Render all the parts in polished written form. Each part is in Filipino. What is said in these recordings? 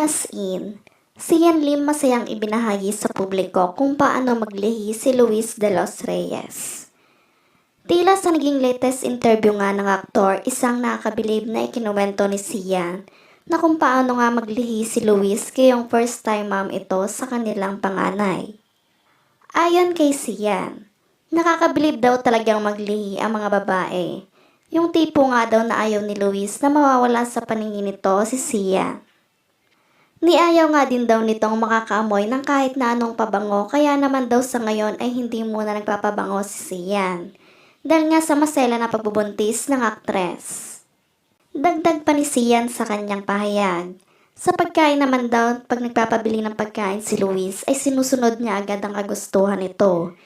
As in, si Yan Lim masayang ibinahagi sa publiko kung paano maglihi si Luis de los Reyes. Tila sa naging latest interview nga ng aktor, isang nakakabilib na ikinuwento ni Sian na kung paano nga maglihi si Luis kayong first time mom ito sa kanilang panganay. Ayon kay Sian, nakakabilib daw talagang maglihi ang mga babae. Yung tipo nga daw na ayaw ni Luis na mawawala sa paningin nito si Sian. Niayaw nga din daw nitong makakaamoy ng kahit na anong pabango kaya naman daw sa ngayon ay hindi muna nagpapabango si Sian. Dahil nga sa masela na pagbubuntis ng aktres. Dagdag pa ni Sian sa kanyang pahayag. Sa pagkain naman daw, pag nagpapabili ng pagkain si Luis ay sinusunod niya agad ang kagustuhan nito.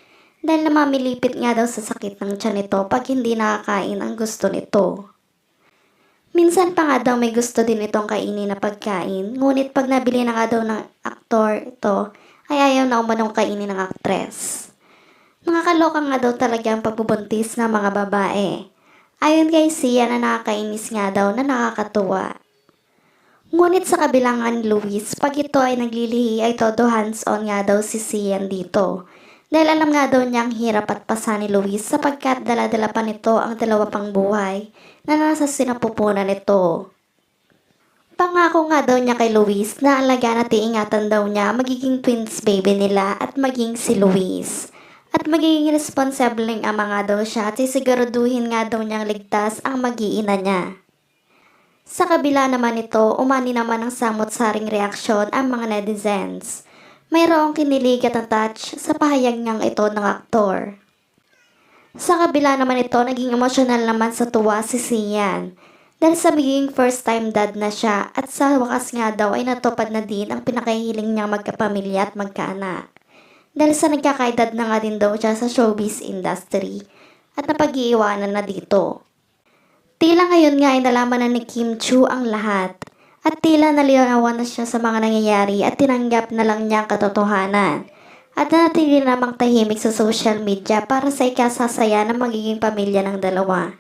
Dahil namamilipit nga daw sa sakit ng tiyan nito pag hindi nakakain ang gusto nito. Minsan pa nga daw may gusto din itong kainin na pagkain, ngunit pag nabili na nga daw ng aktor ito, ay ayaw na umanong kainin ng aktres. Nakakaloka nga daw talaga ang pagbubuntis ng mga babae. Ayon kay Sian na nakakainis nga daw na nakakatuwa. Ngunit sa kabilangan ni Luis, pag ito ay naglilihi ay todo hands-on nga daw si Sian dito. Dahil alam nga daw niyang hirap at pasa ni Luis sapagkat dala-dala pa nito ang dalawa pang buhay na nasa sinapupunan nito. Pangako nga daw niya kay Luis na alagaan at iingatan daw niya magiging twins baby nila at maging si Luis. At magiging responsableng ama nga daw siya at sisiguraduhin nga daw niyang ligtas ang mag-iina niya. Sa kabila naman nito, umani naman ang samot-saring reaksyon ang mga netizens. Mayroong kinilig at touch sa pahayag ngang ito ng aktor. Sa kabila naman ito, naging emosyonal naman sa tuwa si Sian. Dahil sa magiging first time dad na siya at sa wakas nga daw ay natupad na din ang pinakahiling niyang magkapamilya at magkaanak. Dahil sa nagkakaedad na nga din daw siya sa showbiz industry at napag-iiwanan na dito. Tila ngayon nga ay nalaman na ni Kim Chiu ang lahat. At tila nalinawan na siya sa mga nangyayari at tinanggap na lang niya ang katotohanan. At nanatili namang tahimik sa social media para sa ikasasaya ng magiging pamilya ng dalawa.